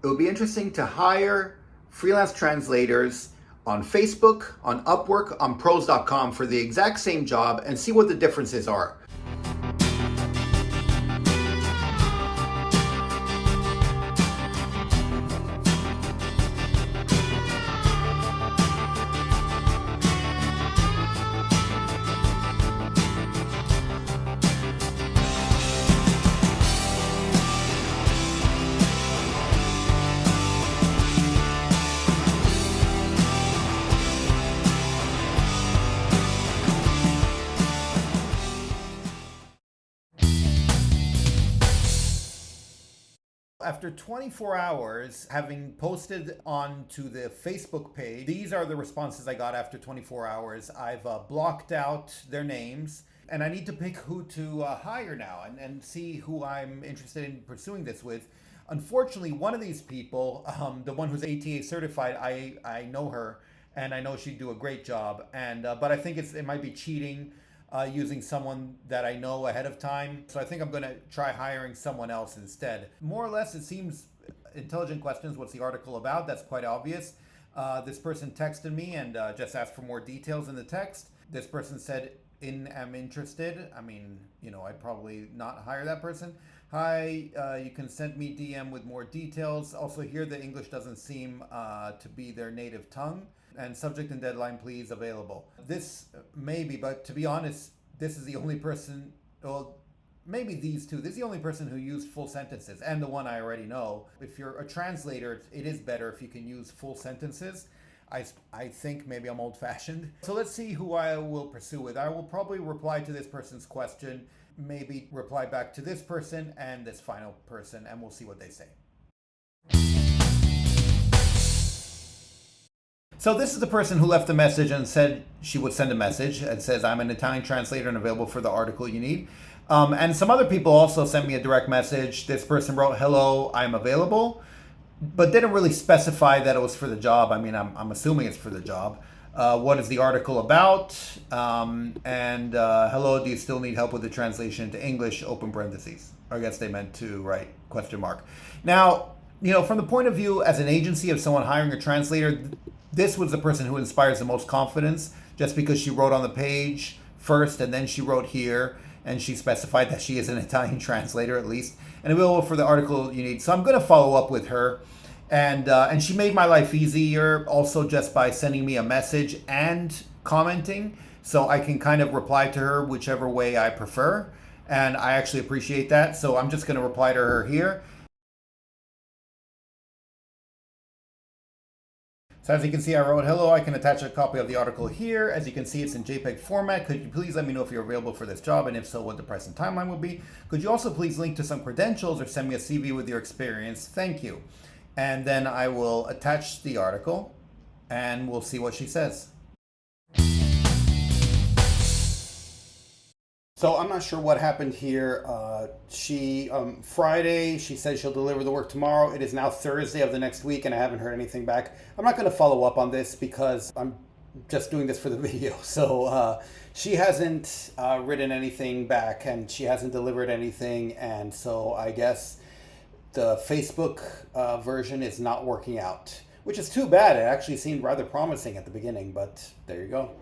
It would be interesting to hire freelance translators on Facebook, on Upwork, on Proz.com for the exact same job and see what the differences are. After 24 hours, having posted onto the Facebook page, these are the responses I got after 24 hours. I've blocked out their names, and I need to pick who to hire now and see who I'm interested in pursuing this with. Unfortunately, one of these people, the one who's ATA certified, I know her, and I know she'd do a great job. And but I think it might be cheating using someone that I know ahead of time. So I think I'm going to try hiring someone else instead. More or less, it seems intelligent questions. What's the article about? That's quite obvious. This person texted me and just asked for more details in the text. This person said, am interested. I mean, I'd probably not hire that person. Hi, you can send me DM with more details. Also, here the English doesn't seem to be their native tongue. And subject and deadline, please, available. This maybe, but to be honest, this is the only person, well, maybe these two. This is the only person who used full sentences, and the one I already know. If you're a translator, it is better if you can use full sentences. I think maybe I'm old-fashioned. So let's see who I will pursue with. I will probably reply to this person's question, maybe reply back to this person and this final person, and we'll see what they say. So this is the person who left the message and said she would send a message. It says, I'm an Italian translator and available for the article you need. And some other people also sent me a direct message. This person wrote, hello, I'm available, but didn't really specify that it was for the job. I mean, I'm assuming it's for the job. What is the article about? Hello, do you still need help with the translation into English, open parentheses. I guess they meant to write question mark. Now, from the point of view as an agency of someone hiring a translator, this was the person who inspires the most confidence, just because she wrote on the page first and then she wrote here and she specified that she is an Italian translator at least and available for the article you need. So I'm going to follow up with her, and she made my life easier also just by sending me a message and commenting, so I can kind of reply to her whichever way I prefer, and I actually appreciate that. So I'm just going to reply to her here. So as you can see, I wrote, hello, I can attach a copy of the article here. As you can see, it's in JPEG format. Could you please let me know if you're available for this job, and if so, what the price and timeline would be? Could you also please link to some credentials or send me a CV with your experience? Thank you. And then I will attach the article and we'll see what she says. So I'm not sure what happened here. Friday, she said she'll deliver the work tomorrow. It is now Thursday of the next week and I haven't heard anything back. I'm not going to follow up on this because I'm just doing this for the video. So she hasn't written anything back and she hasn't delivered anything. And so I guess the Facebook version is not working out, which is too bad. It actually seemed rather promising at the beginning, but there you go.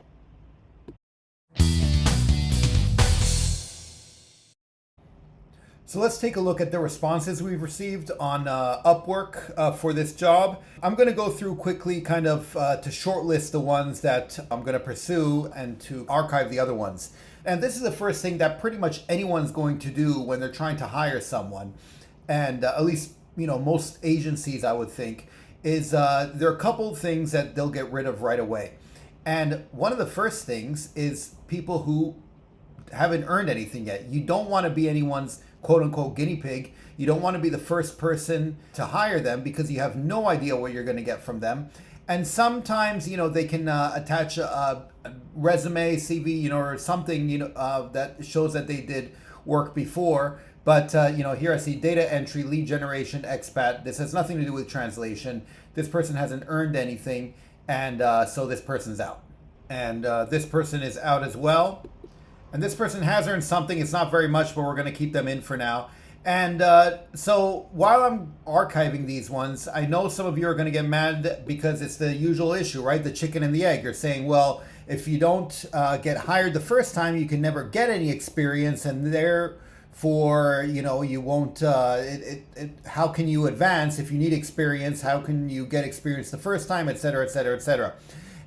So let's take a look at the responses we've received on Upwork for this job. I'm going to go through quickly kind of to shortlist the ones that I'm going to pursue and to archive the other ones. And this is the first thing that pretty much anyone's going to do when they're trying to hire someone. And at least, most agencies, I would think, is there are a couple things that they'll get rid of right away. And one of the first things is people who haven't earned anything yet. You don't want to be anyone's quote unquote guinea pig. You don't want to be the first person to hire them because you have no idea what you're going to get from them. And sometimes, they can attach a resume, CV, or something, that shows that they did work before. But, here I see data entry, lead generation, expat. This has nothing to do with translation. This person hasn't earned anything. And so this person's out. And this person is out as well. And this person has earned something. It's not very much, but we're going to keep them in for now. And so while I'm archiving these ones, I know some of you are going to get mad because it's the usual issue, right? The chicken and the egg. You're saying, well, if you don't get hired the first time, you can never get any experience, and therefore, you won't. How can you advance if you need experience? How can you get experience the first time, et cetera, et cetera, et cetera?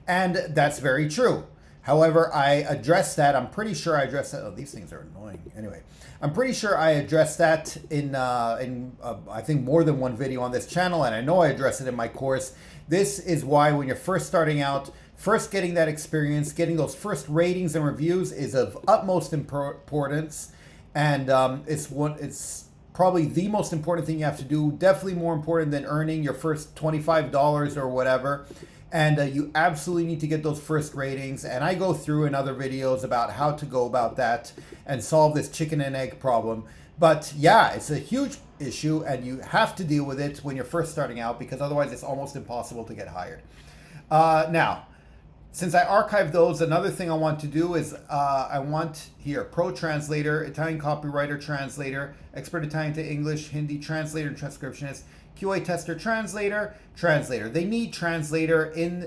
And that's very true. However, I addressed that. I'm pretty sure I addressed that. Oh, these things are annoying. Anyway, I'm pretty sure I addressed that in I think more than one video on this channel, and I know I addressed it in my course. This is why when you're first starting out, first getting that experience, getting those first ratings and reviews is of utmost importance, and it's probably the most important thing you have to do. Definitely more important than earning your first $25 or whatever. And you absolutely need to get those first ratings. And I go through in other videos about how to go about that and solve this chicken and egg problem. But yeah, it's a huge issue and you have to deal with it when you're first starting out, because otherwise it's almost impossible to get hired. Now, since I archived those, another thing I want to do is I want here Pro Translator, Italian Copywriter Translator, Expert Italian to English, Hindi Translator and Transcriptionist, QA Tester Translator, Translator. They need Translator in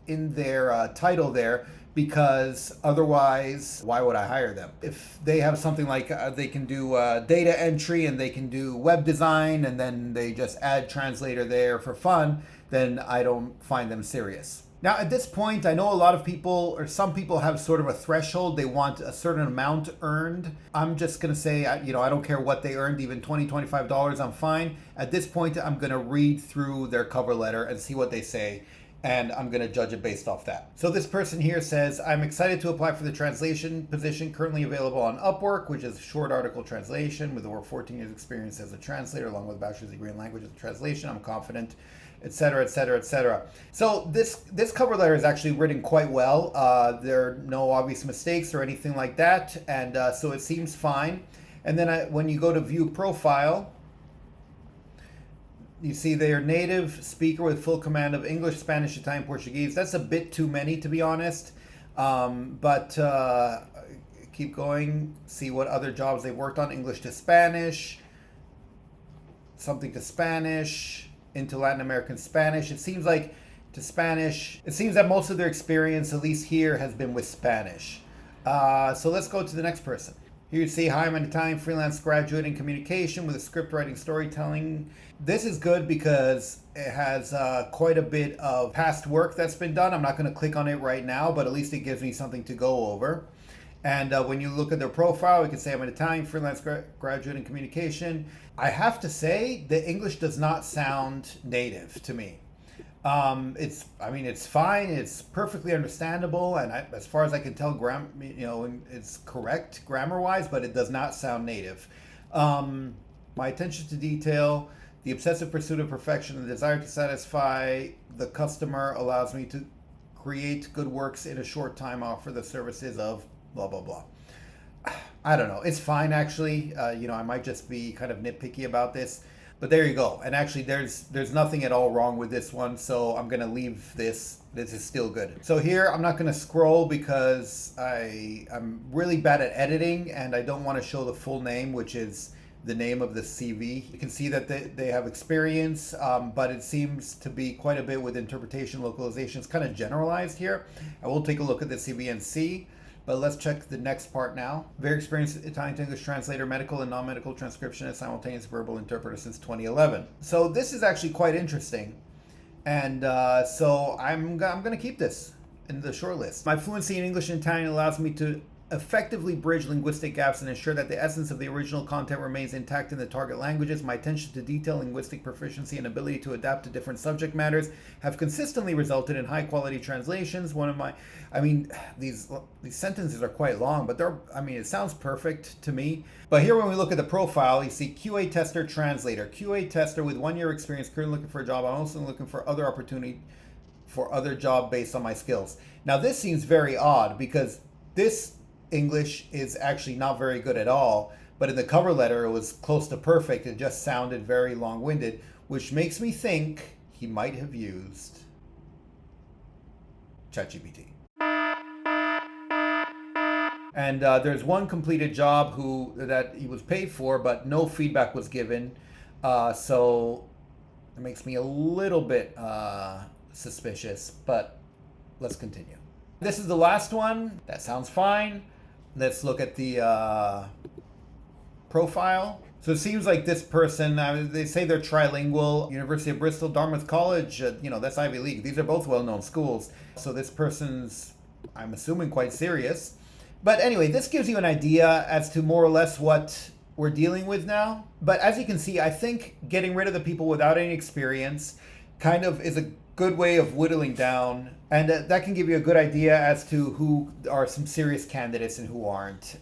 their title there, because otherwise, why would I hire them? If they have something like they can do data entry and they can do web design and then they just add Translator there for fun, then I don't find them serious. Now, at this point, I know a lot of people, or some people, have sort of a threshold. They want a certain amount earned. I'm just going to say, I don't care what they earned, even $20, $25, I'm fine. At this point, I'm going to read through their cover letter and see what they say, and I'm going to judge it based off that. So this person here says, I'm excited to apply for the translation position currently available on Upwork, which is short article translation with over 14 years experience as a translator, along with a bachelor's degree in languages translation. I'm confident, etc., etc., etc. So this cover letter is actually written quite well. There are no obvious mistakes or anything like that, and so it seems fine. And then when you go to view profile, you see they are native speaker with full command of English, Spanish, Italian, Portuguese. That's a bit too many, to be honest. But keep going. See what other jobs they've worked on. English to Spanish, something to Spanish, into Latin American Spanish. It seems like to Spanish. It seems that most of their experience, at least here, has been with Spanish. So let's go to the next person. Here you see, hi, I'm an Italian freelance graduate in communication with a script writing storytelling. This is good because it has quite a bit of past work that's been done. I'm not going to click on it right now, but at least it gives me something to go over. And when you look at their profile, you can say I'm an Italian freelance graduate in communication. I have to say, the English does not sound native to me. It's fine. It's perfectly understandable, and as far as I can tell, it's correct grammar-wise, but it does not sound native. My attention to detail, the obsessive pursuit of perfection, the desire to satisfy the customer allows me to create good works in a short time, offer the services of blah, blah, blah. I don't know. It's fine, actually. I might just be kind of nitpicky about this. But there you go. And actually, there's nothing at all wrong with this one, so I'm going to leave this. This is still good. So here, I'm not going to scroll because I'm really bad at editing, and I don't want to show the full name, which is the name of the CV. You can see that they have experience, but it seems to be quite a bit with interpretation, localization. It's kind of generalized here. I will take a look at the CV and see. But let's check the next part now. Very experienced Italian to English translator, medical and non-medical transcriptionist, simultaneous verbal interpreter since 2011. So this is actually quite interesting. And so I'm going to keep this in the short list. My fluency in English and Italian allows me to effectively bridge linguistic gaps and ensure that the essence of the original content remains intact in the target languages. My attention to detail, linguistic proficiency, and ability to adapt to different subject matters have consistently resulted in high quality translations. These sentences are quite long, but it sounds perfect to me. But here when we look at the profile, you see QA Tester Translator. QA Tester with 1 year experience, currently looking for a job. I'm also looking for other opportunity for other job based on my skills. Now this seems very odd because this English is actually not very good at all, but in the cover letter it was close to perfect. It just sounded very long-winded, which makes me think he might have used ChatGPT. And there's one completed job that he was paid for, but no feedback was given. So it makes me a little bit suspicious, but let's continue. This is the last one. That sounds fine. Let's look at the profile. So it seems like this person, they say they're trilingual, University of Bristol, Dartmouth College, that's Ivy League. These are both well-known schools. So this person's, I'm assuming, quite serious. But anyway, this gives you an idea as to more or less what we're dealing with now. But as you can see, I think getting rid of the people without any experience kind of is a good way of whittling down. And that can give you a good idea as to who are some serious candidates and who aren't.